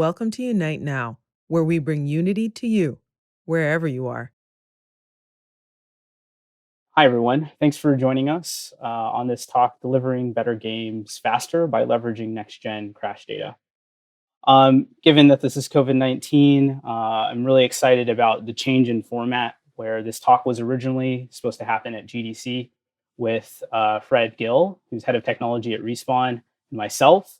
Welcome to Unite Now, where we bring unity to you, wherever you are. Hi, everyone. Thanks for joining us on this talk, Delivering Better Games Faster by Leveraging Next-Gen Crash Data. Given that this is COVID-19, I'm really excited about the change in format where this talk was originally supposed to happen at GDC with Fred Gill, who's head of technology at Respawn, and myself.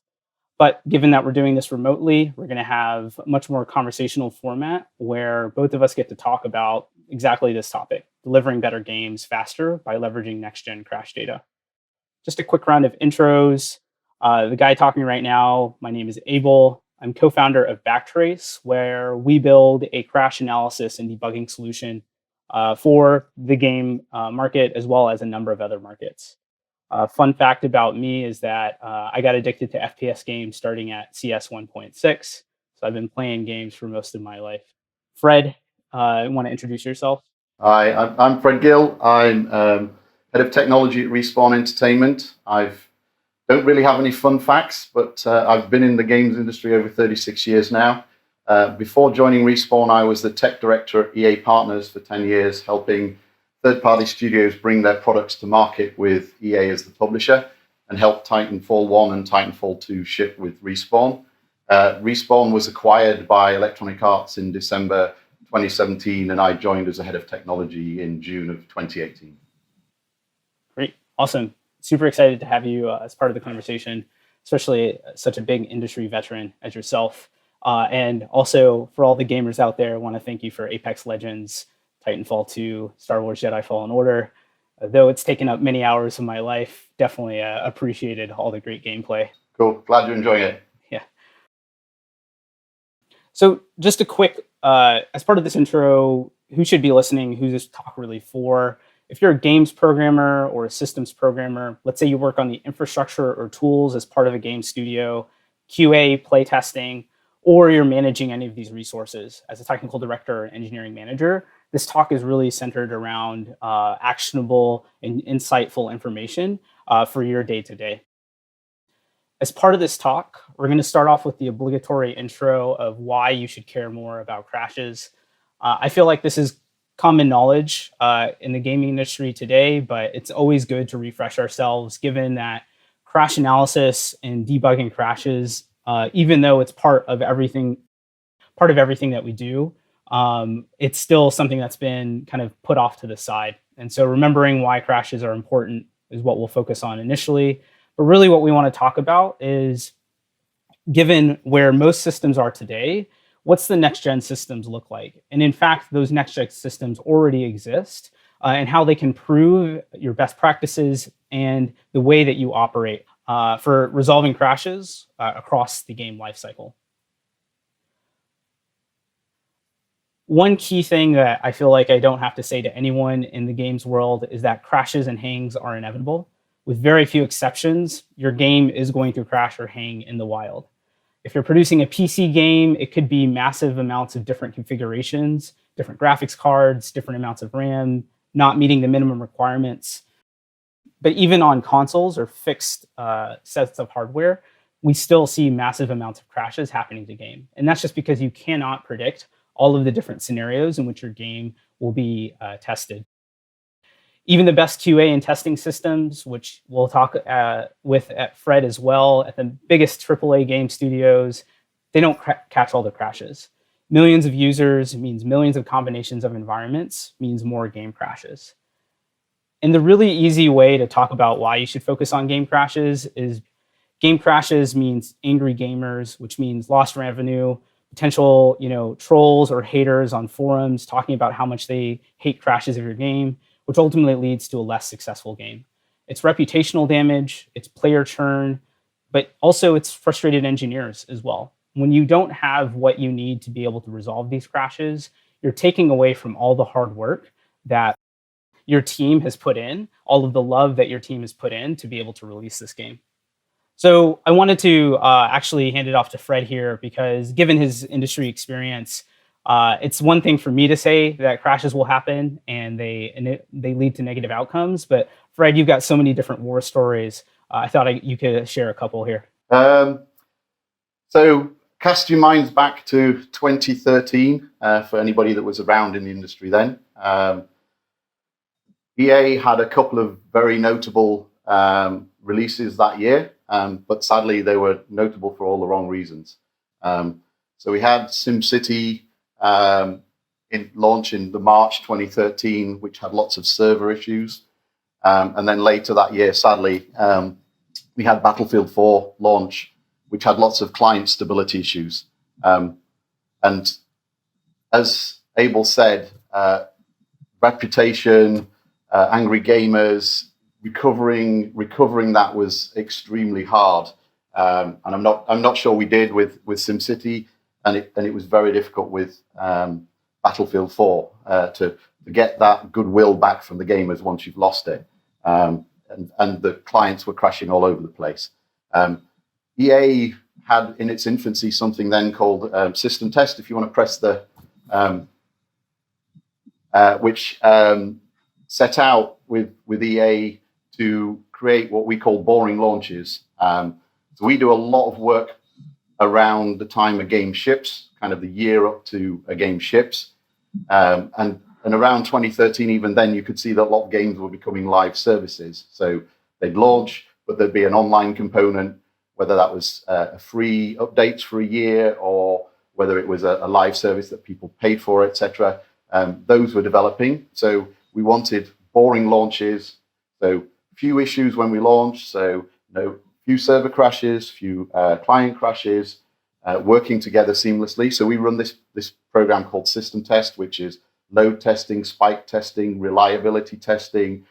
But given that we're doing this remotely, we're going to have a much more conversational format where both of us get to talk about exactly this topic, delivering better games faster by leveraging next-gen crash data. Just a quick round of intros. The guy talking right now, my name is Abel. I'm co-founder of Backtrace, where we build a crash analysis and debugging solution for the game market, as well as a number of other markets. Fun fact about me is that I got addicted to FPS games starting at CS 1.6. So I've been playing games for most of my life. Fred, want to introduce yourself? Hi, I'm Fred Gill. I'm head of technology at Respawn Entertainment. I don't really have any fun facts, but I've been in the games industry over 36 years now. Before joining Respawn, I was the tech director at EA Partners for 10 years, helping third-party studios bring their products to market with EA as the publisher, and helped Titanfall 1 and Titanfall 2 ship with Respawn. Respawn was acquired by Electronic Arts in December 2017, and I joined as a head of technology in June of 2018. Great, awesome. Super excited to have you as part of the conversation, especially such a big industry veteran as yourself. And also for all the gamers out there, I want to thank you for Apex Legends, Titanfall 2, Star Wars Jedi Fallen Order. Though it's taken up many hours of my life, definitely appreciated all the great gameplay. Cool, glad you're enjoying it. Yeah. So just a quick, as part of this intro, who should be listening, who's this talk really for? If you're a games programmer or a systems programmer, let's say you work on the infrastructure or tools as part of a game studio, QA, playtesting, or you're managing any of these resources as a technical director or engineering manager, this talk is really centered around actionable and insightful information for your day-to-day. As part of this talk, we're going to start off with the obligatory intro of why you should care more about crashes. I feel like this is common knowledge in the gaming industry today, but it's always good to refresh ourselves given that crash analysis and debugging crashes, even though it's part of everything that we do, it's still something that's been kind of put off to the side. And so remembering why crashes are important is what we'll focus on initially. But really what we want to talk about is, given where most systems are today, what's the next-gen systems look like? And in fact, those next-gen systems already exist and how they can prove your best practices and the way that you operate for resolving crashes across the game lifecycle. One key thing that I feel like I don't have to say to anyone in the games world is that crashes and hangs are inevitable. With very few exceptions, your game is going to crash or hang in the wild. If you're producing a PC game, it could be massive amounts of different configurations, different graphics cards, different amounts of RAM, not meeting the minimum requirements. But even on consoles or fixed sets of hardware, we still see massive amounts of crashes happening to game. And that's just because you cannot predict all of the different scenarios in which your game will be tested. Even the best QA and testing systems, which we'll talk with at Fred as well, at the biggest AAA game studios, they don't catch all the crashes. Millions of users means millions of combinations of environments, means more game crashes. And the really easy way to talk about why you should focus on game crashes is game crashes means angry gamers, which means lost revenue, potential trolls or haters on forums talking about how much they hate crashes of your game, which ultimately leads to a less successful game. It's reputational damage, it's player churn, but also it's frustrated engineers as well. When you don't have what you need to be able to resolve these crashes, you're taking away from all the hard work that your team has put in, all of the love that your team has put in to be able to release this game. So I wanted to actually hand it off to Fred here because given his industry experience, it's one thing for me to say that crashes will happen and they lead to negative outcomes. But Fred, you've got so many different war stories. I thought you could share a couple here. So cast your minds back to 2013 for anybody that was around in the industry then. EA had a couple of very notable releases that year, but sadly they were notable for all the wrong reasons. So we had SimCity launch in the March 2013, which had lots of server issues. And then later that year, sadly, we had Battlefield 4 launch, which had lots of client stability issues. And as Abel said, reputation, angry gamers, recovering that was extremely hard. And I'm not sure we did with SimCity, and it was very difficult with Battlefield 4 to get that goodwill back from the gamers once you've lost it. And the clients were crashing all over the place. EA had in its infancy something then called system test. If you want to press the which set out with EA to create what we call boring launches. So we do a lot of work around the time a game ships, kind of the year up to a game ships. And around 2013, even then, you could see that a lot of games were becoming live services. So they'd launch, but there'd be an online component, whether that was free updates for a year or whether it was a live service that people paid for, etc. Those were developing. So we wanted boring launches, so few issues when we launched, so few server crashes, few client crashes, working together seamlessly. So we run this program called System Test, which is load testing, spike testing, reliability testing,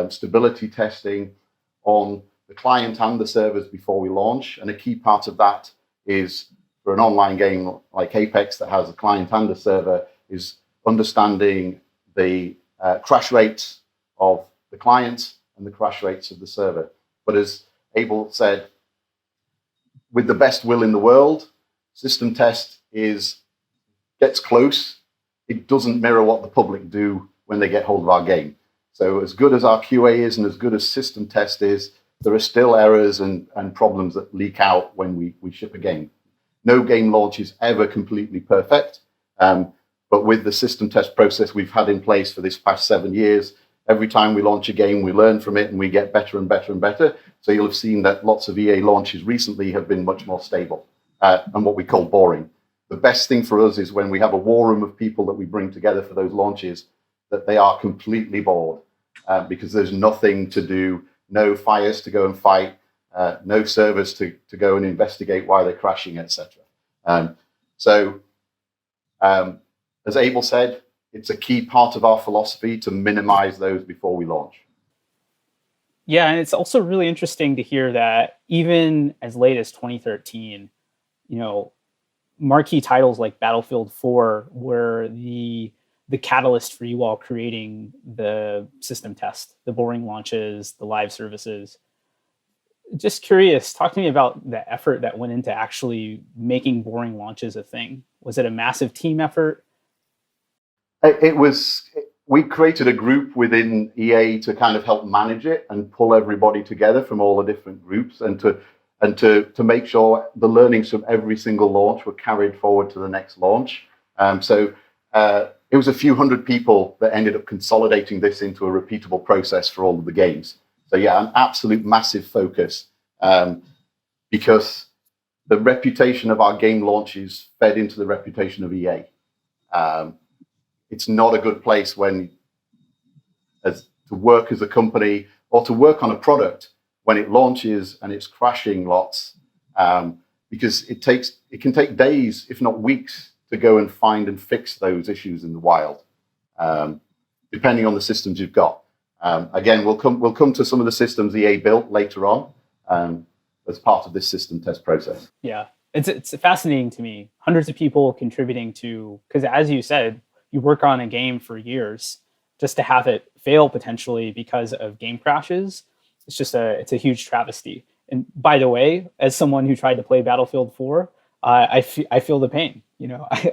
stability testing on the client and the servers before we launch. And a key part of that is for an online game like Apex that has a client and a server is understanding the crash rates of the client and the crash rates of the server. But as Abel said, with the best will in the world, system test gets close. It doesn't mirror what the public do when they get hold of our game. So as good as our QA is and as good as system test is, there are still errors and problems that leak out when we ship a game. No game launch is ever completely perfect. But with the system test process we've had in place for this past 7 years, every time we launch a game, we learn from it and we get better and better and better. So you'll have seen that lots of EA launches recently have been much more stable and what we call boring. The best thing for us is when we have a war room of people that we bring together for those launches, that they are completely bored because there's nothing to do, no fires to go and fight, no servers to go and investigate why they're crashing, etc. As Abel said, it's a key part of our philosophy to minimize those before we launch. Yeah, and it's also really interesting to hear that even as late as 2013, marquee titles like Battlefield 4 were the catalyst for you all creating the system test, the boring launches, the live services. Just curious, talk to me about the effort that went into actually making boring launches a thing. Was it a massive team effort? We created a group within EA to kind of help manage it and pull everybody together from all the different groups and to make sure the learnings from every single launch were carried forward to the next launch. It was a few hundred people that ended up consolidating this into a repeatable process for all of the games. So yeah, an absolute massive focus because the reputation of our game launches fed into the reputation of EA. It's not a good place to work as a company or to work on a product when it launches and it's crashing lots, because it can take days, if not weeks, to go and find and fix those issues in the wild, depending on the systems you've got. Again, we'll come to some of the systems EA built later on as part of this system test process. Yeah, it's fascinating to me. Hundreds of people contributing to, because as you said, you work on a game for years just to have it fail potentially because of game crashes. It's a huge travesty. And by the way, as someone who tried to play Battlefield 4, I feel the pain.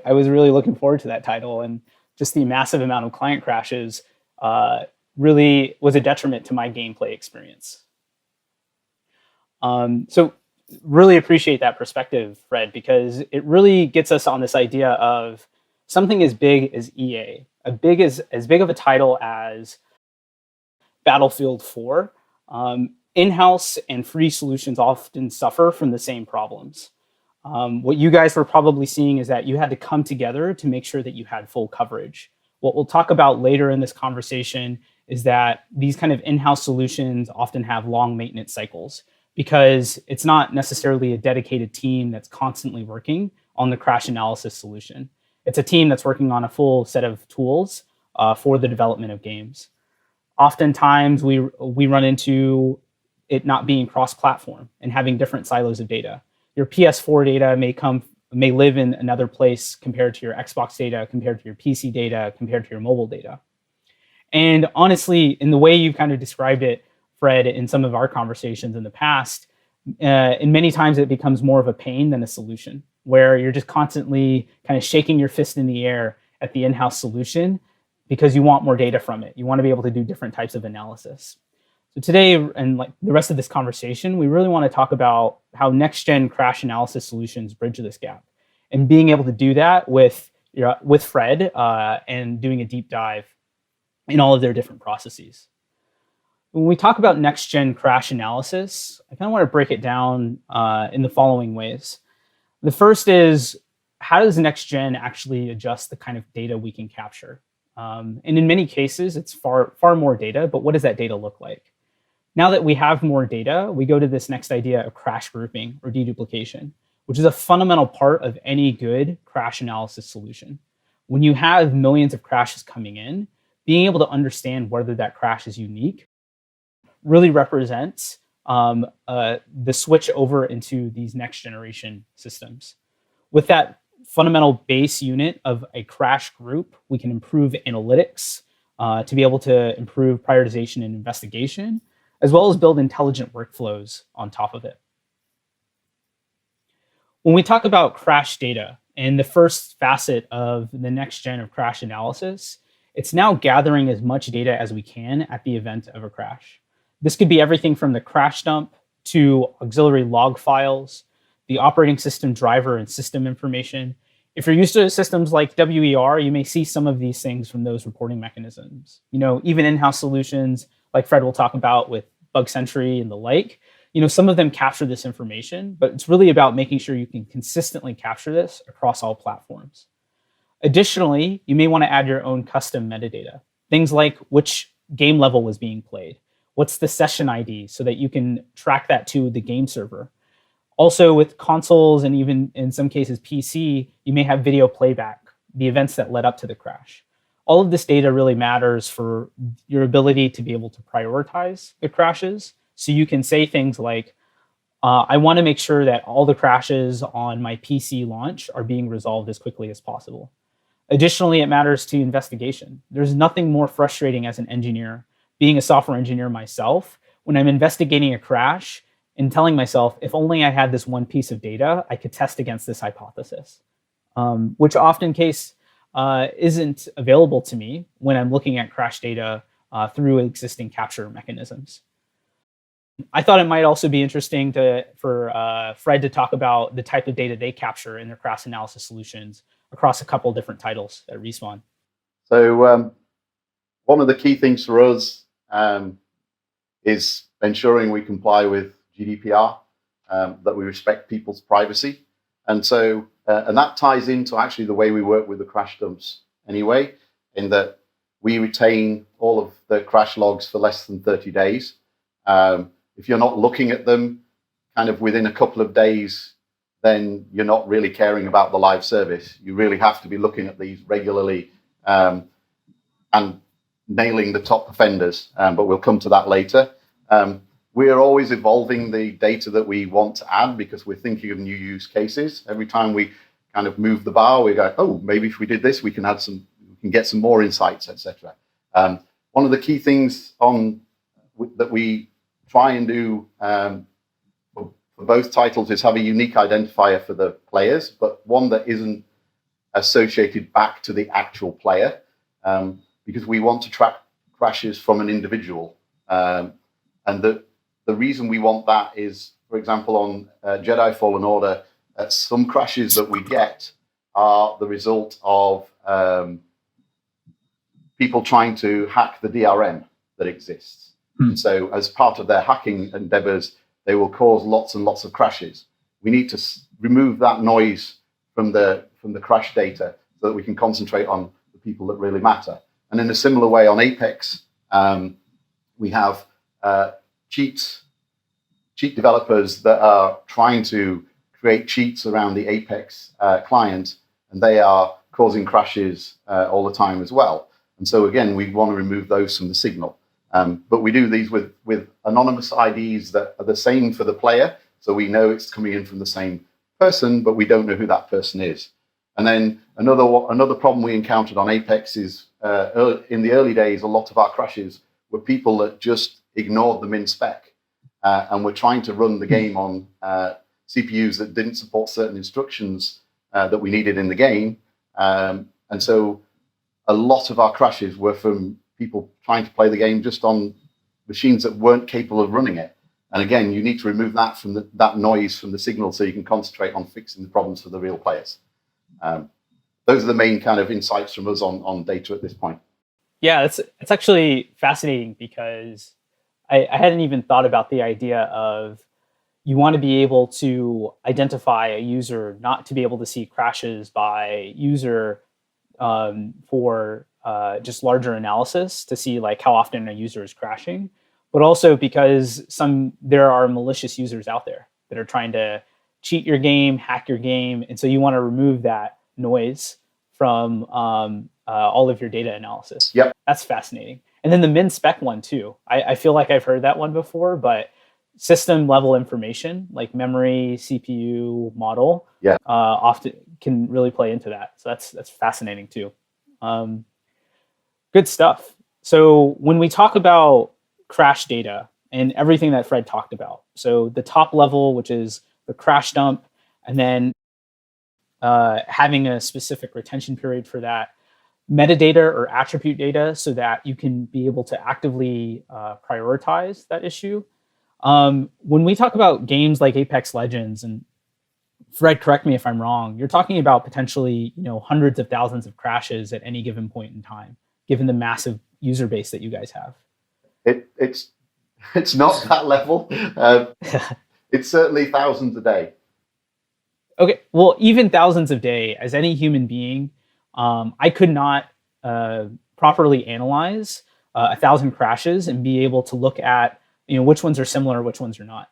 I was really looking forward to that title, and just the massive amount of client crashes really was a detriment to my gameplay experience. So Really appreciate that perspective, Fred, because it really gets us on this idea of something as big as EA, as big of a title as Battlefield 4. In-house and free solutions often suffer from the same problems. What you guys were probably seeing is that you had to come together to make sure that you had full coverage. What we'll talk about later in this conversation is that these kind of in-house solutions often have long maintenance cycles because it's not necessarily a dedicated team that's constantly working on the crash analysis solution. It's a team that's working on a full set of tools for the development of games. Oftentimes, we run into it not being cross-platform and having different silos of data. Your PS4 data may live in another place compared to your Xbox data, compared to your PC data, compared to your mobile data. And honestly, in the way you've kind of described it, Fred, in some of our conversations in the past, in many times it becomes more of a pain than a solution, where you're just constantly kind of shaking your fist in the air at the in-house solution because you want more data from it. You want to be able to do different types of analysis. So today, and like the rest of this conversation, we really want to talk about how next-gen crash analysis solutions bridge this gap, and being able to do that with Fred and doing a deep dive in all of their different processes. When we talk about next-gen crash analysis, I kind of want to break it down in the following ways. The first is, how does next-gen actually adjust the kind of data we can capture? And in many cases, it's far more data, but what does that data look like? Now that we have more data, we go to this next idea of crash grouping or deduplication, which is a fundamental part of any good crash analysis solution. When you have millions of crashes coming in, being able to understand whether that crash is unique really represents the switch over into these next generation systems. With that fundamental base unit of a crash group, we can improve analytics to be able to improve prioritization and investigation, as well as build intelligent workflows on top of it. When we talk about crash data and the first facet of the next gen of crash analysis, it's now gathering as much data as we can at the event of a crash. This could be everything from the crash dump to auxiliary log files, the operating system driver and system information. If you're used to systems like WER, you may see some of these things from those reporting mechanisms. Even in-house solutions like Fred will talk about with Bug Sentry and the like, some of them capture this information, but it's really about making sure you can consistently capture this across all platforms. Additionally, you may want to add your own custom metadata, things like which game level was being played, what's the session ID, so that you can track that to the game server. Also, with consoles and even in some cases PC, you may have video playback, the events that led up to the crash. All of this data really matters for your ability to be able to prioritize the crashes. So you can say things like, I want to make sure that all the crashes on my PC launch are being resolved as quickly as possible. Additionally, it matters to investigation. There's nothing more frustrating as an engineer, being a software engineer myself, when I'm investigating a crash and telling myself, if only I had this one piece of data, I could test against this hypothesis, which often case isn't available to me when I'm looking at crash data through existing capture mechanisms. I thought it might also be interesting for Fred to talk about the type of data they capture in their crash analysis solutions across a couple different titles at Respawn. So one of the key things for us is ensuring we comply with GDPR, that we respect people's privacy. And so, and that ties into actually the way we work with the crash dumps anyway, in that we retain all of the crash logs for less than 30 days. If you're not looking at them kind of within a couple of days, then you're not really caring about the live service. You really have to be looking at these regularly and nailing the top offenders, but we'll come to that later. We are always evolving the data that we want to add because we're thinking of new use cases. Every time we kind of move the bar, we go, oh, maybe if we did this, we can get some more insights, etc. One of the key things that we try and do for both titles is have a unique identifier for the players, but one that isn't associated back to the actual player, because we want to track crashes from an individual. And the reason we want that is for example, on Jedi Fallen Order, some crashes that we get are the result of people trying to hack the DRM that exists. And so as part of their hacking endeavors, they will cause lots and lots of crashes. We need to remove that noise from the crash data so that we can concentrate on the people that really matter. And in a similar way on Apex, we have cheat developers that are trying to create cheats around the Apex client, and they are causing crashes all the time as well. And so again, we want to remove those from the signal. But we do these with anonymous IDs that are the same for the player. So we know it's coming in from the same person, but we don't know who that person is. And then another problem we encountered on Apex is in the early days, a lot of our crashes were people that just ignored the min spec and were trying to run the game on CPUs that didn't support certain instructions that we needed in the game. And so a lot of our crashes were from people trying to play the game just on machines that weren't capable of running it. And again, you need to remove that from that noise from the signal so you can concentrate on fixing the problems for the real players. Those are the main kind of insights from us on data at this point. Yeah, it's actually fascinating because I hadn't even thought about the idea of you want to be able to identify a user, not to be able to see crashes by user for just larger analysis to see like how often a user is crashing, but also because there are malicious users out there that are trying to cheat your game, hack your game, and so you want to remove that noise from all of your data analysis. Yep. That's fascinating. And then the min spec one too. I feel like I've heard that one before, but system level information like memory, CPU, model, often can really play into that. So that's fascinating too. Good stuff. So when we talk about crash data and everything that Fred talked about, so the top level, which is the crash dump, and then having a specific retention period for that, metadata or attribute data so that you can be able to actively prioritize that issue. When we talk about games like Apex Legends, and Fred, correct me if I'm wrong, you're talking about potentially hundreds of thousands of crashes at any given point in time, given the massive user base that you guys have. It's not that level. It's certainly thousands a day. Okay, well, even thousands a day, as any human being, I could not properly analyze 1,000 crashes and be able to look at which ones are similar, which ones are not.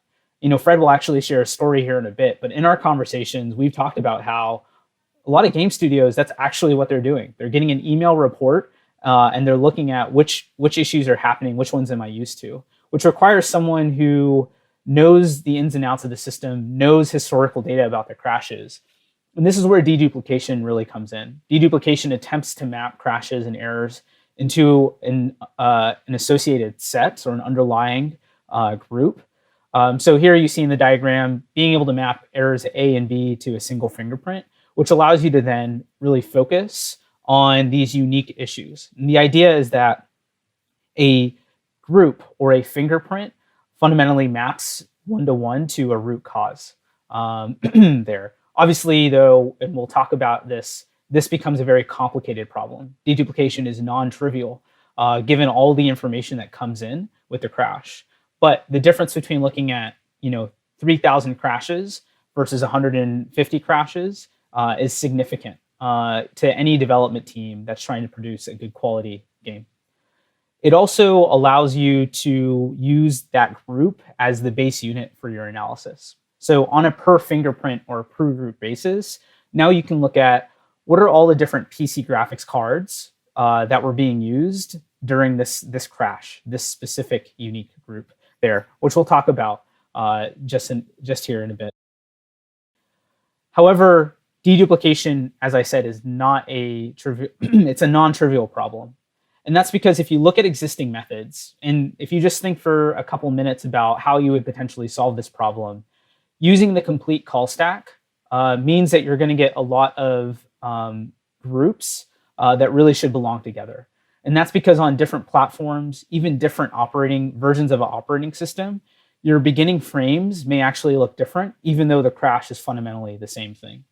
Fred will actually share a story here in a bit, but in our conversations, we've talked about how a lot of game studios, that's actually what they're doing. They're getting an email report and they're looking at which issues are happening, which ones am I used to, which requires someone who knows the ins and outs of the system, knows historical data about the crashes. And this is where deduplication really comes in. Deduplication attempts to map crashes and errors into an associated set or an underlying group. So here you see in the diagram, being able to map errors A and B to a single fingerprint, which allows you to then really focus on these unique issues. And the idea is that a group or a fingerprint fundamentally maps one-to-one to a root cause there. Obviously, though, and we'll talk about this becomes a very complicated problem. Deduplication is non-trivial, given all the information that comes in with the crash. But the difference between looking at 3,000 crashes versus 150 crashes is significant to any development team that's trying to produce a good quality game. It also allows you to use that group as the base unit for your analysis. So on a per fingerprint or per group basis, now you can look at what are all the different PC graphics cards that were being used during this crash, this specific unique group there, which we'll talk about just here in a bit. However, deduplication, as I said, is not a trivial. It's a non-trivial problem. And that's because if you look at existing methods, and if you just think for a couple minutes about how you would potentially solve this problem, using the complete call stack means that you're going to get a lot of groups that really should belong together. And that's because on different platforms, even different operating versions of an operating system, your beginning frames may actually look different, even though the crash is fundamentally the same thing.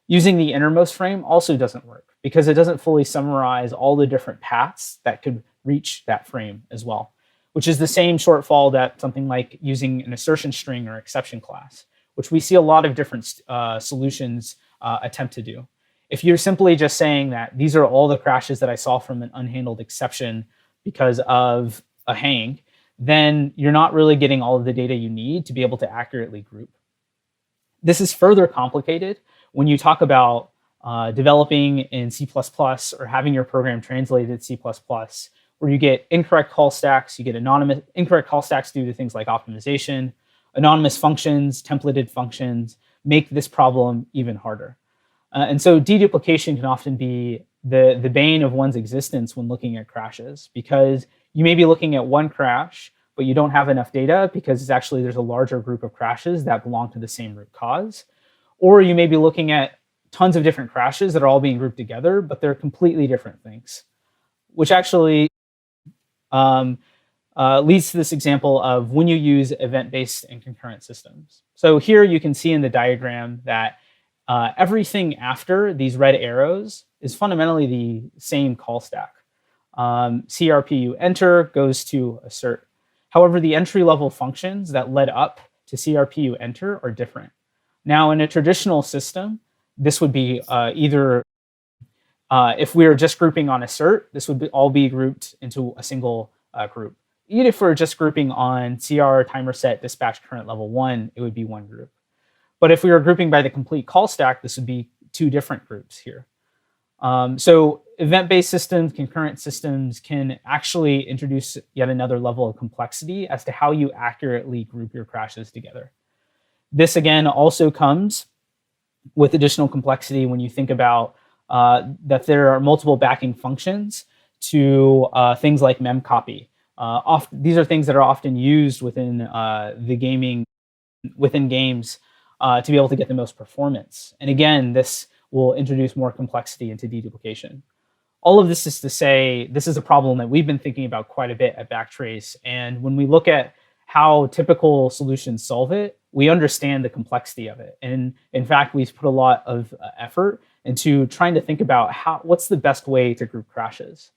Using the innermost frame also doesn't work because it doesn't fully summarize all the different paths that could reach that frame as well, which is the same shortfall that something like using an assertion string or exception class, which we see a lot of different solutions attempt to do. If you're simply just saying that these are all the crashes that I saw from an unhandled exception because of a hang, then you're not really getting all of the data you need to be able to accurately group. This is further complicated when you talk about developing in C++ or having your program translated to C++, where you get incorrect call stacks, you get incorrect call stacks due to things like optimization, anonymous functions, templated functions, make this problem even harder. And so deduplication can often be the bane of one's existence when looking at crashes, because you may be looking at one crash, but you don't have enough data because there's a larger group of crashes that belong to the same root cause. Or you may be looking at tons of different crashes that are all being grouped together, but they're completely different things, which actually leads to this example of when you use event-based and concurrent systems. So here you can see in the diagram that everything after these red arrows is fundamentally the same call stack. CRPU enter goes to assert. However, the entry-level functions that led up to CRPU enter are different. Now, in a traditional system, this would be either, if we were just grouping on assert, this would all be grouped into a single group. Even if we're just grouping on CR timer set dispatch current level 1, it would be one group. But if we were grouping by the complete call stack, this would be two different groups here. So event-based systems, concurrent systems can actually introduce yet another level of complexity as to how you accurately group your crashes together. This, again, also comes with additional complexity when you think about that there are multiple backing functions to things like memcopy. These are things that are often used within games to be able to get the most performance. And again, this will introduce more complexity into deduplication. All of this is to say, this is a problem that we've been thinking about quite a bit at Backtrace. And when we look at how typical solutions solve it, we understand the complexity of it. And in fact, we've put a lot of effort into trying to think about what's the best way to group crashes.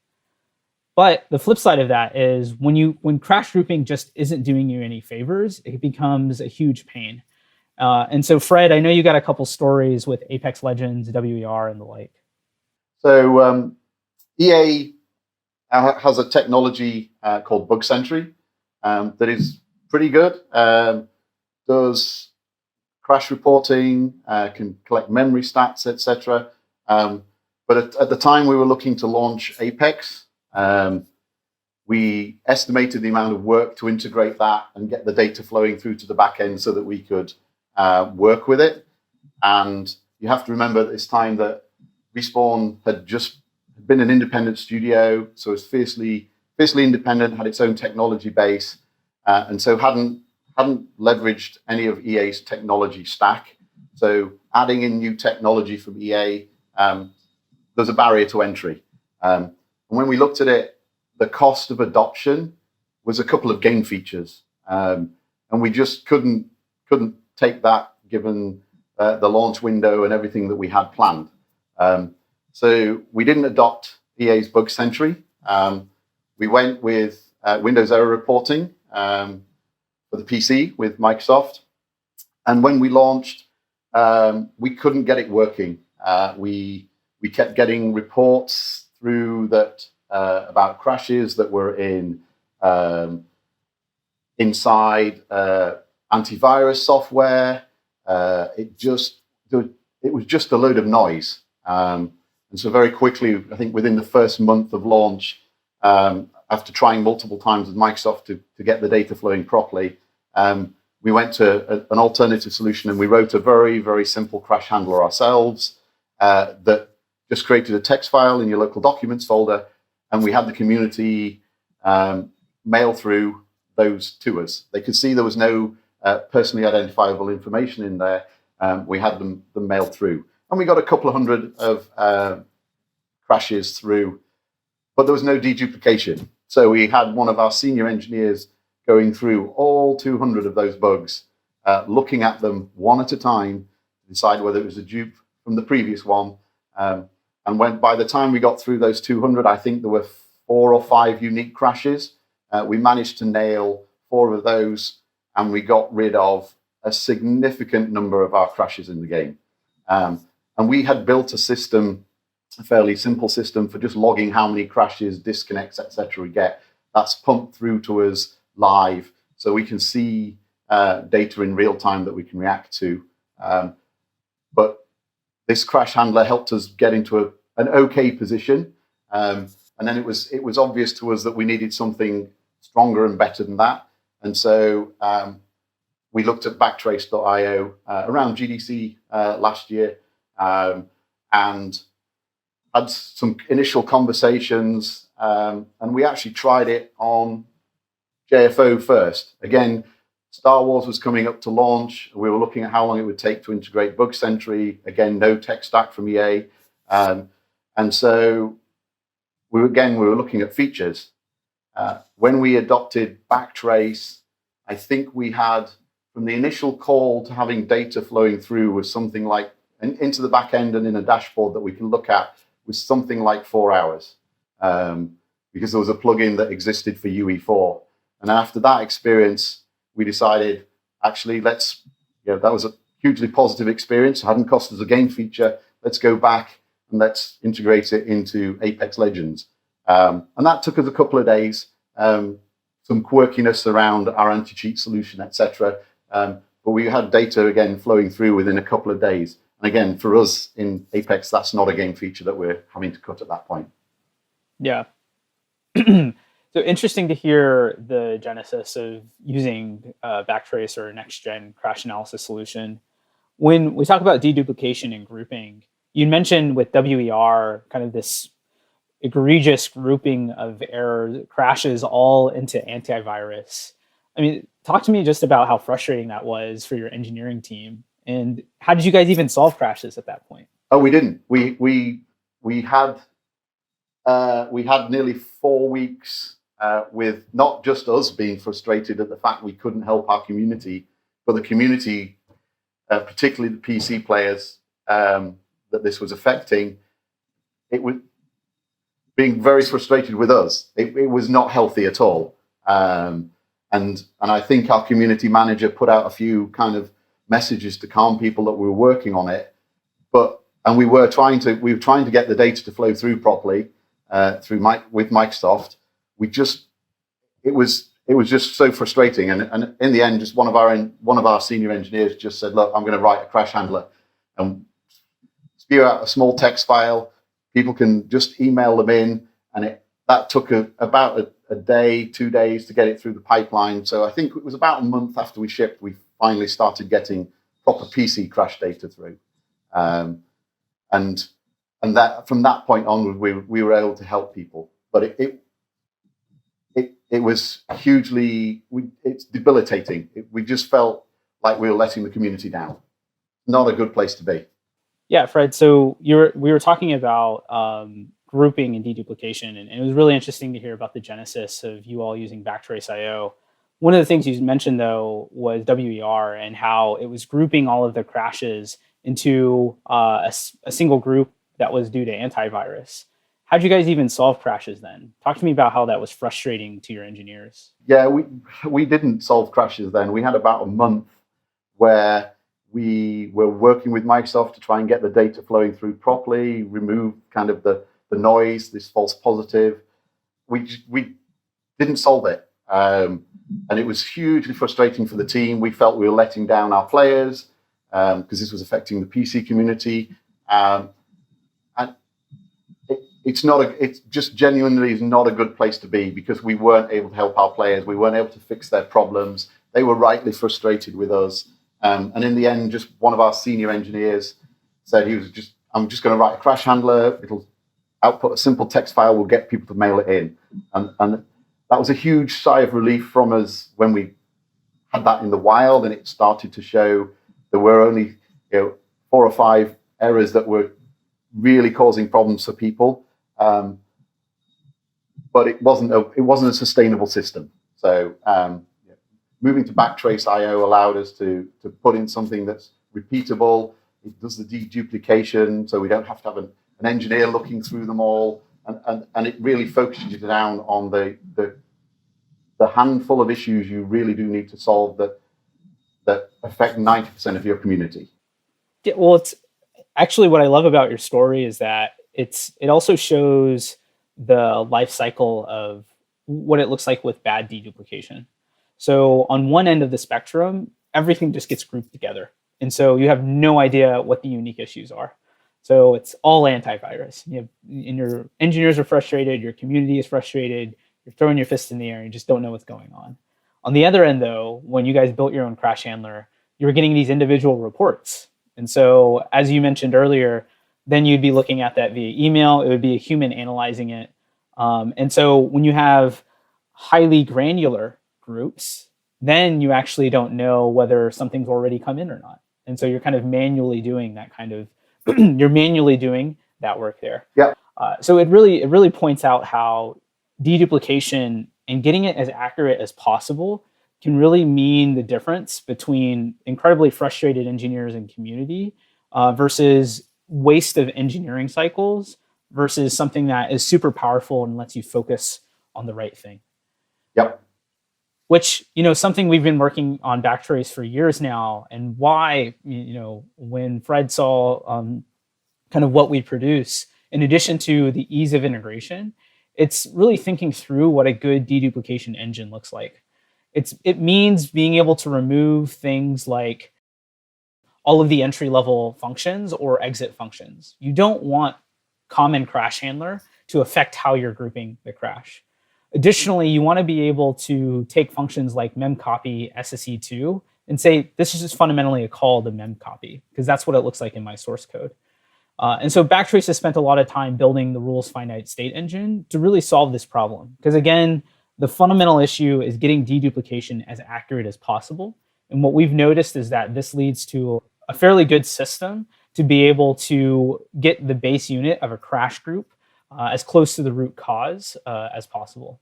But the flip side of that is when crash grouping just isn't doing you any favors, it becomes a huge pain. And so, Fred, I know you got a couple stories with Apex Legends, WER, and the like. So EA has a technology called Bug Sentry that is pretty good. Does crash reporting, can collect memory stats, etc. But at the time we were looking to launch Apex, we estimated the amount of work to integrate that and get the data flowing through to the back end so that we could work with it. And you have to remember at this time that Respawn had just been an independent studio, so it was fiercely independent, had its own technology base, and so hadn't leveraged any of EA's technology stack. So adding in new technology from EA, there's a barrier to entry. And when we looked at it, the cost of adoption was a couple of game features, and we just couldn't take that given the launch window and everything that we had planned. So we didn't adopt EA's Bug Sentry. We went with Windows error reporting for the PC with Microsoft. And when we launched, we couldn't get it working. We kept getting reports through that about crashes that were inside antivirus software. It was just a load of noise. And so very quickly, I think within the first month of launch, after trying multiple times with Microsoft to get the data flowing properly, we went to an alternative solution, and we wrote a very, very simple crash handler ourselves that just created a text file in your local documents folder, and we had the community mail through those to us. They could see there was no personally identifiable information in there. We had them mailed through. And we got a couple of hundred of crashes through, but there was no deduplication. So we had one of our senior engineers going through all 200 of those bugs, looking at them one at a time to decide whether it was a dupe from the previous one. And by the time we got through those 200, I think there were 4 or 5 unique crashes. We managed to nail 4 of those, and we got rid of a significant number of our crashes in the game. And we had built a system, a fairly simple system for just logging how many crashes, disconnects, etc. we get. That's pumped through to us live, so we can see data in real time that we can react to. But this crash handler helped us get into an okay position. And then it was obvious to us that we needed something stronger and better than that. And so we looked at Backtrace.io around GDC last year, and had some initial conversations, and we actually tried it on JFO first. Again, Star Wars was coming up to launch. We were looking at how long it would take to integrate Bug Sentry. Again, no tech stack from EA. And so we were looking at features. When we adopted Backtrace, I think we had, from the initial call to having data flowing through, was something like, into the back end and in a dashboard that we can look at, was something like 4 hours, because there was a plugin that existed for UE4. And after that experience, we decided, actually, that was a hugely positive experience. It hadn't cost us a game feature. Let's go back and let's integrate it into Apex Legends. And that took us a couple of days, some quirkiness around our anti-cheat solution, etc. But we had data, again, flowing through within a couple of days. And again, for us in Apex, that's not a game feature that we're having to cut at that point. Yeah. So interesting to hear the genesis of using Backtrace or a next-gen crash analysis solution. When we talk about deduplication and grouping, you mentioned with WER kind of this egregious grouping of errors, crashes all into antivirus. I mean, talk to me just about how frustrating that was for your engineering team. And how did you guys even solve crashes at that point? Oh, we didn't. We had nearly 4 weeks with not just us being frustrated at the fact we couldn't help our community, but the community, particularly the PC players that this was affecting. It was being very frustrated with us. It was not healthy at all. And I think our community manager put out a few kind of messages to calm people that we were working on it, and we were trying to get the data to flow through properly with Microsoft. It was just so frustrating, and in the end, just one of our senior engineers just said, "Look, I'm going to write a crash handler and spew out a small text file. People can just email them in," and that took about a day, 2 days to get it through the pipeline. So I think it was about a month after we shipped, we finally started getting proper PC crash data through. And that from that point onward, we were able to help people. But it was it's debilitating. We just felt like we were letting the community down. Not a good place to be. Yeah, Fred. So we were talking about grouping and deduplication, and it was really interesting to hear about the genesis of you all using Backtrace.io. One of the things you mentioned, though, was WER and how it was grouping all of the crashes into a single group that was due to antivirus. How did you guys even solve crashes then? Talk to me about how that was frustrating to your engineers. Yeah, we didn't solve crashes then. We had about a month where we were working with Microsoft to try and get the data flowing through properly, remove kind of the noise, this false positive. We didn't solve it. And it was hugely frustrating for the team. We felt we were letting down our players because this was affecting the PC community. And it just genuinely is not a good place to be, because we weren't able to help our players. We weren't able to fix their problems. They were rightly frustrated with us. And in the end, just one of our senior engineers said I'm just going to write a crash handler. It'll output a simple text file. We'll get people to mail it in. And that was a huge sigh of relief from us when we had that in the wild, and it started to show there were only 4 or 5 errors that were really causing problems for people. But it wasn't a sustainable system. So moving to Backtrace IO allowed us to put in something that's repeatable. It does the deduplication, so we don't have to have an engineer looking through them all, and it really focuses you down on the handful of issues you really do need to solve that affect 90% of your community. Yeah, well, it's actually what I love about your story is that it also shows the life cycle of what it looks like with bad deduplication. So on one end of the spectrum, everything just gets grouped together. And so you have no idea what the unique issues are. So it's all antivirus. And your engineers are frustrated, your community is frustrated, you're throwing your fists in the air and you just don't know what's going on. On the other end, though, when you guys built your own crash handler, you were getting these individual reports. And so as you mentioned earlier, then you'd be looking at that via email. It would be a human analyzing it. And so when you have highly granular groups, then you actually don't know whether something's already come in or not. And so you're kind of manually doing that kind of, you're manually doing that work there. Yeah. So it really points out how deduplication and getting it as accurate as possible can really mean the difference between incredibly frustrated engineers and community versus waste of engineering cycles versus something that is super powerful and lets you focus on the right thing. Yep. Which, something we've been working on Backtrace for years now, and why, when Fred saw kind of what we produce, in addition to the ease of integration, it's really thinking through what a good deduplication engine looks like. It means being able to remove things like all of the entry-level functions or exit functions. You don't want common crash handler to affect how you're grouping the crash. Additionally, you want to be able to take functions like memcopy SSE2 and say, this is just fundamentally a call to memcopy, because that's what it looks like in my source code. And so Backtrace has spent a lot of time building the rules finite state engine to really solve this problem. Because again, the fundamental issue is getting deduplication as accurate as possible. And what we've noticed is that this leads to a fairly good system to be able to get the base unit of a crash group as close to the root cause as possible.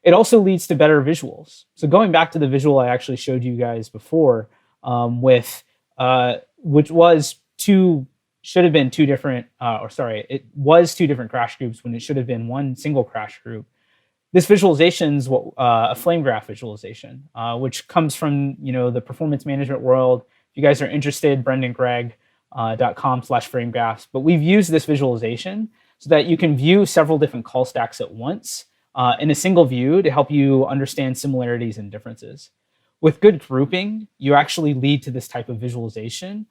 It also leads to better visuals. So going back to the visual I actually showed you guys before, which was it was two different crash groups when it should have been one single crash group. This visualization is a flame graph visualization, which comes from the performance management world. If you guys are interested, brendangreg.com/framegraphs. But we've used this visualization so that you can view several different call stacks at once in a single view to help you understand similarities and differences. With good grouping, you actually lead to this type of visualization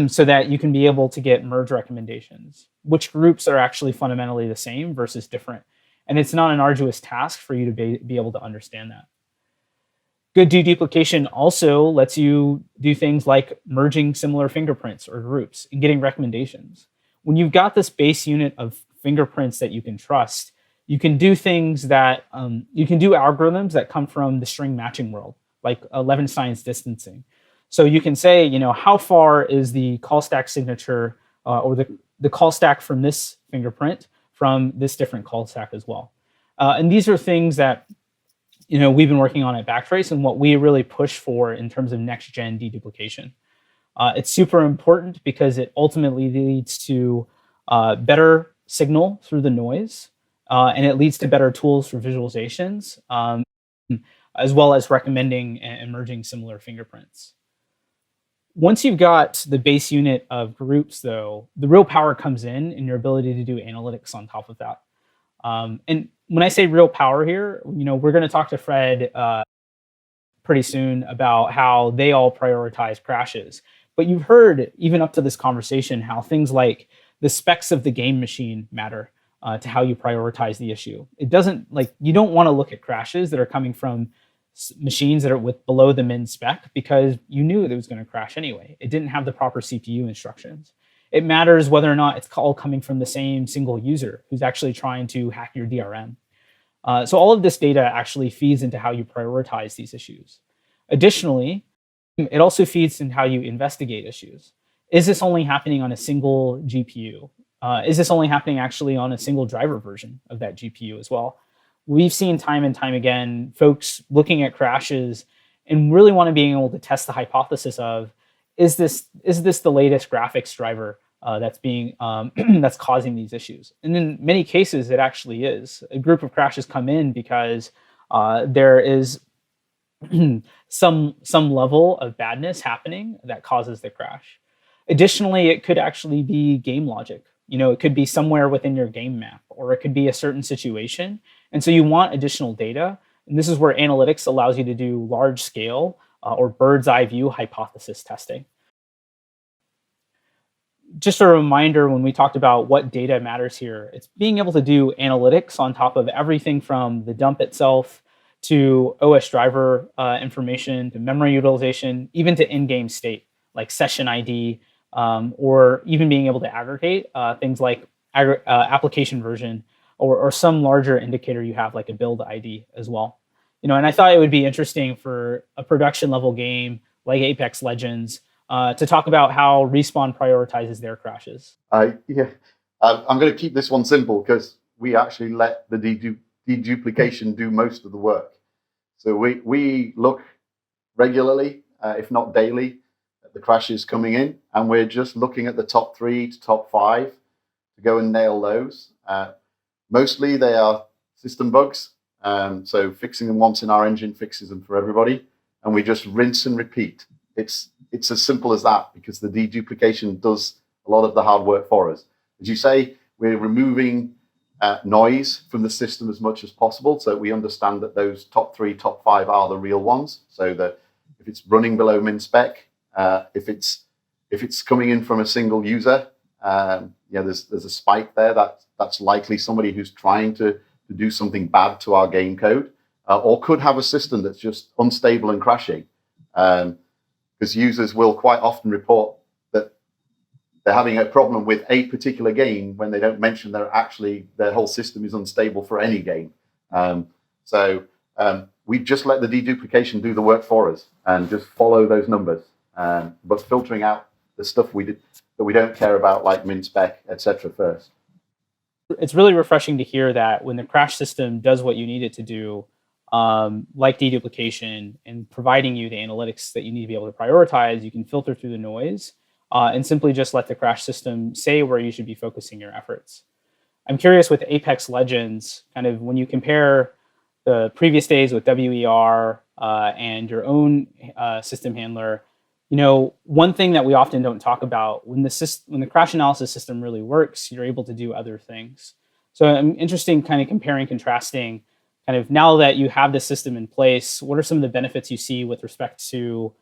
so that you can be able to get merge recommendations, which groups are actually fundamentally the same versus different. And it's not an arduous task for you to be able to understand that. Good deduplication also lets you do things like merging similar fingerprints or groups and getting recommendations. When you've got this base unit of fingerprints that you can trust, you can do things that, you can do algorithms that come from the string matching world, like Levenstein's distancing. So you can say, how far is the call stack signature or the call stack from this fingerprint from this different call stack as well. And these are things that we've been working on at Backtrace and what we really push for in terms of next-gen deduplication. It's super important because it ultimately leads to better signal through the noise, and it leads to better tools for visualizations, as well as recommending and merging similar fingerprints. Once you've got the base unit of groups, though, the real power comes in your ability to do analytics on top of that. And when I say real power here, we're going to talk to Fred pretty soon about how they all prioritize crashes. But you've heard, even up to this conversation, how things like the specs of the game machine matter to how you prioritize the issue. It doesn't, you don't want to look at crashes that are coming from machines that are with below the min spec because you knew it was going to crash anyway. It didn't have the proper CPU instructions. It matters whether or not it's all coming from the same single user who's actually trying to hack your DRM. So all of this data actually feeds into how you prioritize these issues. Additionally, it also feeds into how you investigate issues. Is this only happening on a single GPU? Is this only happening actually on a single driver version of that GPU as well? we've seen time and time again folks looking at crashes and really want to be able to test the hypothesis of, is this the latest graphics driver that's being that's causing these issues? And in many cases, it actually is. A group of crashes come in because there is some level of badness happening that causes the crash. Additionally, it could actually be game logic. It could be somewhere within your game map, or it could be a certain situation. And so you want additional data. And this is where analytics allows you to do large scale or bird's eye view hypothesis testing. Just a reminder, when we talked about what data matters here, it's being able to do analytics on top of everything from the dump itself to OS driver information, to memory utilization, even to in-game state, like session ID, or even being able to aggregate things like application version, or some larger indicator you have, like a build ID as well. And I thought it would be interesting for a production level game like Apex Legends to talk about how Respawn prioritizes their crashes. Yeah, I'm going to keep this one simple because we actually let the deduplication do most of the work. So we look regularly, if not daily, at the crashes coming in, and we're just looking at the top 3 to top 5 to go and nail those. Mostly they are system bugs, so fixing them once in our engine fixes them for everybody, and we just rinse and repeat. It's as simple as that, because the deduplication does a lot of the hard work for us. As you say, we're removing noise from the system as much as possible, so we understand that those top 3, top 5 are the real ones. So that if it's running below min spec, if it's coming in from a single user, there's a spike there. That's likely somebody who's trying to do something bad to our game code, or could have a system that's just unstable and crashing. Because users will quite often report that they're having a problem with a particular game when they don't mention their whole system is unstable for any game. So we just let the deduplication do the work for us and just follow those numbers, but filtering out the stuff that we don't care about, like min spec, etc. first. It's really refreshing to hear that when the crash system does what you need it to do, like deduplication, and providing you the analytics that you need to be able to prioritize, you can filter through the noise and simply just let the crash system say where you should be focusing your efforts. I'm curious with Apex Legends, kind of when you compare the previous days with WER and your own system handler, one thing that we often don't talk about, when the crash analysis system really works, you're able to do other things. So I'm interested in kind of comparing, contrasting, kind of now that you have this system in place, what are some of the benefits you see with respect to,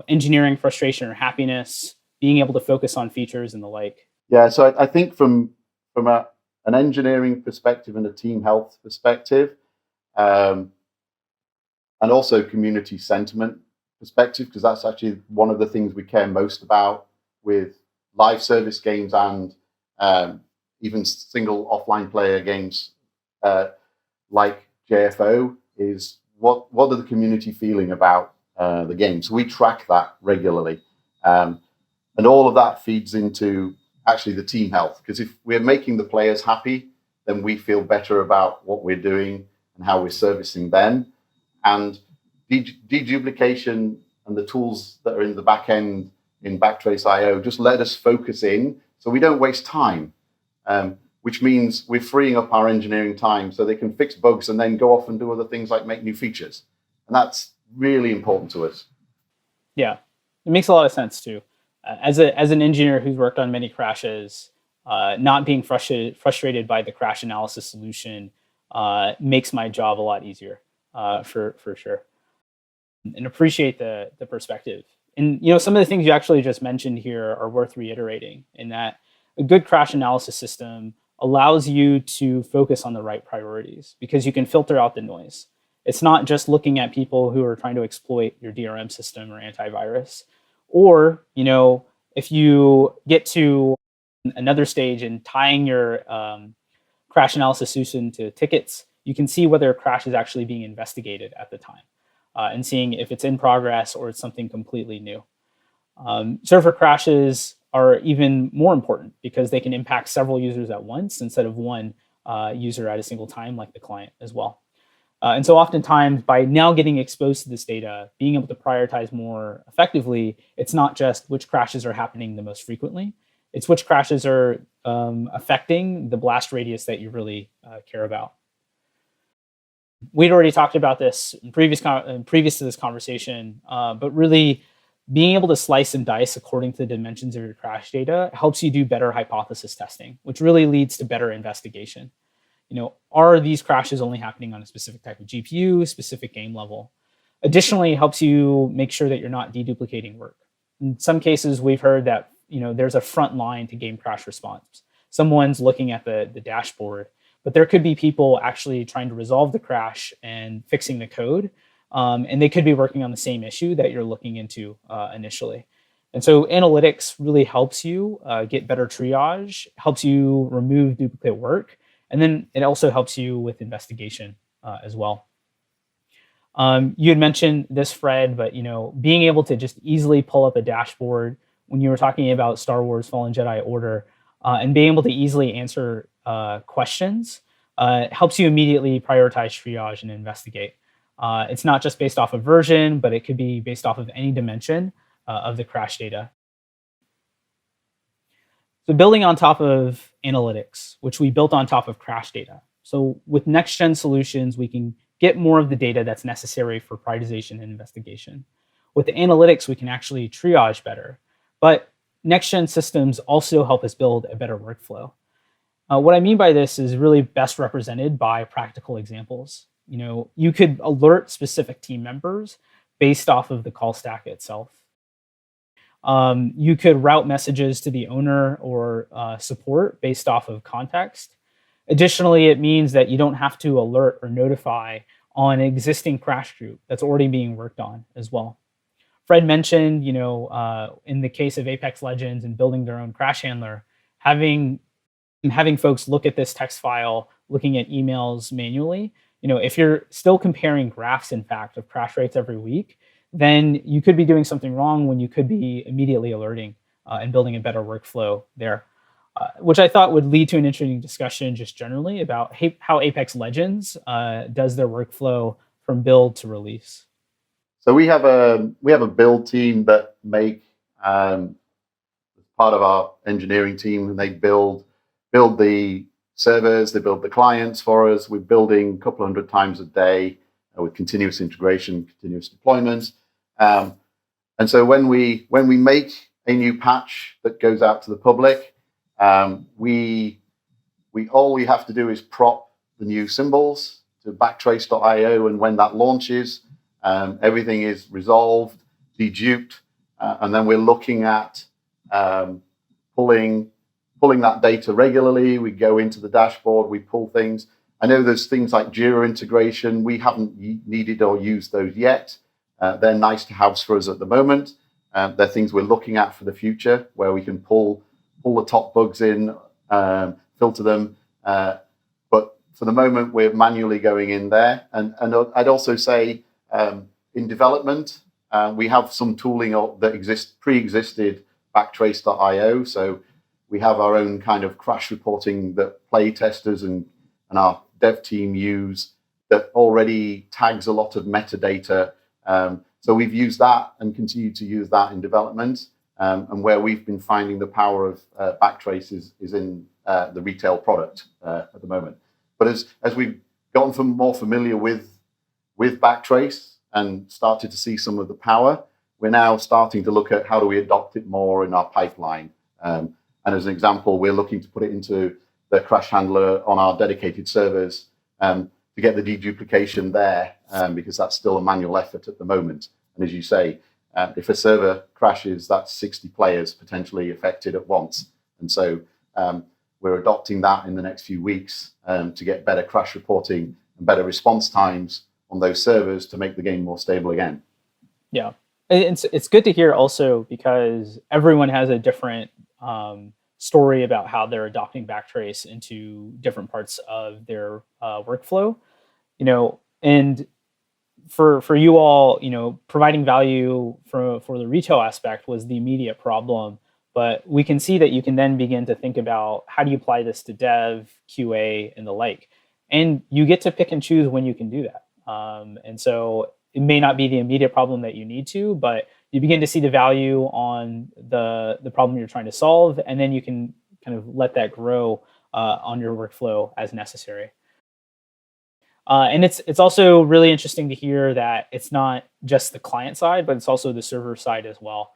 engineering frustration or happiness, being able to focus on features and the like? Yeah, so I think from an engineering perspective and a team health perspective, and also community sentiment perspective, because that's actually one of the things we care most about with live service games and even single offline player games like JFO, is what are the community feeling about the game. So we track that regularly, and all of that feeds into actually the team health, because if we're making the players happy, then we feel better about what we're doing and how we're servicing them. And deduplication and the tools that are in the back end in Backtrace.io just let us focus in so we don't waste time, which means we're freeing up our engineering time so they can fix bugs and then go off and do other things like make new features. And that's really important to us. Yeah, it makes a lot of sense too. As an engineer who's worked on many crashes, not being frustrated by the crash analysis solution makes my job a lot easier, for sure. And appreciate the perspective. And some of the things you actually just mentioned here are worth reiterating, in that a good crash analysis system allows you to focus on the right priorities because you can filter out the noise. It's not just looking at people who are trying to exploit your DRM system or antivirus. Or, if you get to another stage and tying your crash analysis solution to tickets, you can see whether a crash is actually being investigated at the time, and seeing if it's in progress or it's something completely new. Server crashes are even more important because they can impact several users at once instead of one user at a single time, like the client as well. And so oftentimes, by now getting exposed to this data, being able to prioritize more effectively, it's not just which crashes are happening the most frequently, it's which crashes are affecting the blast radius that you really care about. We'd already talked about this in previous to this conversation, but really being able to slice and dice according to the dimensions of your crash data helps you do better hypothesis testing, which really leads to better investigation. Are these crashes only happening on a specific type of GPU, specific game level? Additionally, it helps you make sure that you're not deduplicating work. In some cases, we've heard that there's a front line to game crash response. Someone's looking at the dashboard, but there could be people actually trying to resolve the crash and fixing the code, and they could be working on the same issue that you're looking into initially. And so analytics really helps you get better triage, helps you remove duplicate work, and then it also helps you with investigation as well. You had mentioned this, Fred, but being able to just easily pull up a dashboard when you were talking about Star Wars Fallen Jedi Order and being able to easily answer questions helps you immediately prioritize, triage, and investigate. It's not just based off of version, but it could be based off of any dimension of the crash data. So building on top of analytics, which we built on top of crash data. So with next-gen solutions, we can get more of the data that's necessary for prioritization and investigation. With the analytics, we can actually triage better. But next-gen systems also help us build a better workflow. What I mean by this is really best represented by practical examples. You could alert specific team members based off of the call stack itself. You could route messages to the owner or support based off of context. Additionally, it means that you don't have to alert or notify on an existing crash group that's already being worked on as well. Fred mentioned, in the case of Apex Legends and building their own crash handler, having folks look at this text file, looking at emails manually, if you're still comparing graphs, in fact, of crash rates every week, then you could be doing something wrong when you could be immediately alerting and building a better workflow there, which I thought would lead to an interesting discussion just generally about how Apex Legends does their workflow from build to release. So we have a build team that make part of our engineering team, and they build the servers, they build the clients for us. We're building a couple hundred times a day with continuous integration, continuous deployment. And so when we make a new patch that goes out to the public, we all we have to do is prop the new symbols to backtrace.io, and when that launches, everything is resolved, deduped, and then we're looking at pulling that data regularly. We go into the dashboard, we pull things. I know there's things like Jira integration. We haven't needed or used those yet. They're nice to have for us at the moment. They're things we're looking at for the future, where we can pull the top bugs in, filter them. But for the moment, we're manually going in there. And I'd also say in development, we have some tooling that pre-existed backtrace.io. So we have our own kind of crash reporting that play testers and our dev team use that already tags a lot of metadata. So we've used that and continue to use that in development. And where we've been finding the power of Backtrace is in the retail product at the moment. But as we've gotten more familiar with Backtrace and started to see some of the power, we're now starting to look at how do we adopt it more in our pipeline. And as an example, we're looking to put it into the crash handler on our dedicated servers to get the deduplication there, because that's still a manual effort at the moment. And as you say, if a server crashes, that's 60 players potentially affected at once. And so we're adopting that in the next few weeks to get better crash reporting and better response times on those servers to make the game more stable again. Yeah, it's good to hear also, because everyone has a different story about how they're adopting Backtrace into different parts of their workflow, and for you all, providing value for the retail aspect was the immediate problem. But we can see that you can then begin to think about how do you apply this to dev, QA, and the like. And you get to pick and choose when you can do that. And so it may not be the immediate problem that you need to, but you begin to see the value on the problem you're trying to solve, and then you can kind of let that grow on your workflow as necessary. And it's also really interesting to hear that it's not just the client side, but it's also the server side as well.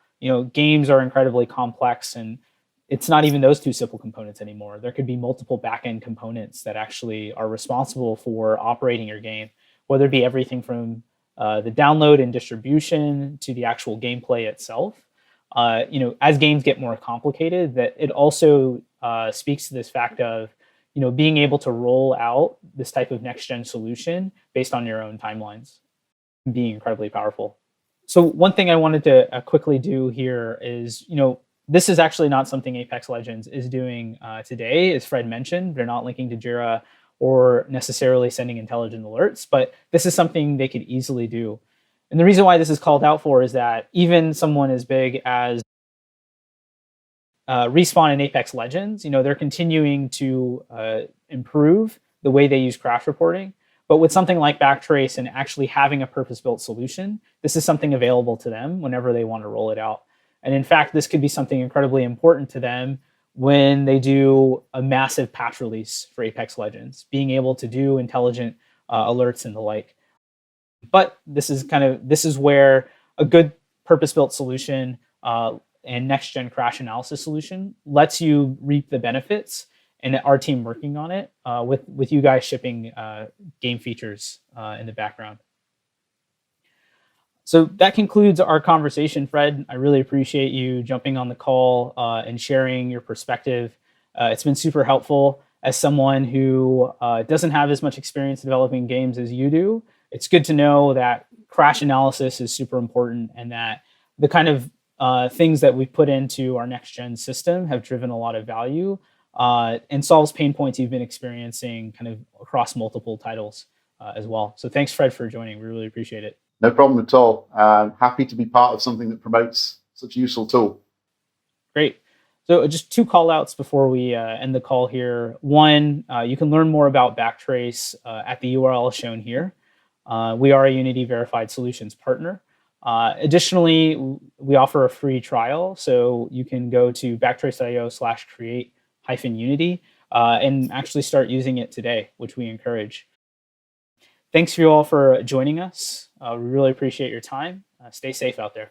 Games are incredibly complex, and it's not even those two simple components anymore. There could be multiple backend components that actually are responsible for operating your game, whether it be everything from the download and distribution to the actual gameplay itself. As games get more complicated, that it also speaks to this fact of being able to roll out this type of next-gen solution based on your own timelines, being incredibly powerful. So one thing I wanted to quickly do here is, this is actually not something Apex Legends is doing today. As Fred mentioned, they're not linking to Jira or necessarily sending intelligent alerts, but this is something they could easily do. And the reason why this is called out for is that even someone as big as Respawn and Apex Legends, they're continuing to improve the way they use crash reporting. But with something like Backtrace and actually having a purpose-built solution, this is something available to them whenever they want to roll it out. And in fact, this could be something incredibly important to them when they do a massive patch release for Apex Legends, being able to do intelligent alerts and the like. But this is where a good purpose-built solution and next-gen crash analysis solution lets you reap the benefits, and our team working on it with you guys shipping game features in the background. So that concludes our conversation, Fred. I really appreciate you jumping on the call and sharing your perspective. It's been super helpful. As someone who doesn't have as much experience developing games as you do, it's good to know that crash analysis is super important, and that the kind of things that we've put into our next-gen system have driven a lot of value and solves pain points you've been experiencing kind of across multiple titles as well. So thanks, Fred, for joining. We really appreciate it. No problem at all. Happy to be part of something that promotes such a useful tool. Great. So just two call outs before we end the call here. One, you can learn more about Backtrace at the URL shown here. We are a Unity verified solutions partner. Additionally, we offer a free trial, so you can go to backtrace.io/create-unity and actually start using it today, which we encourage. Thanks for you all for joining us. We really appreciate your time. Stay safe out there.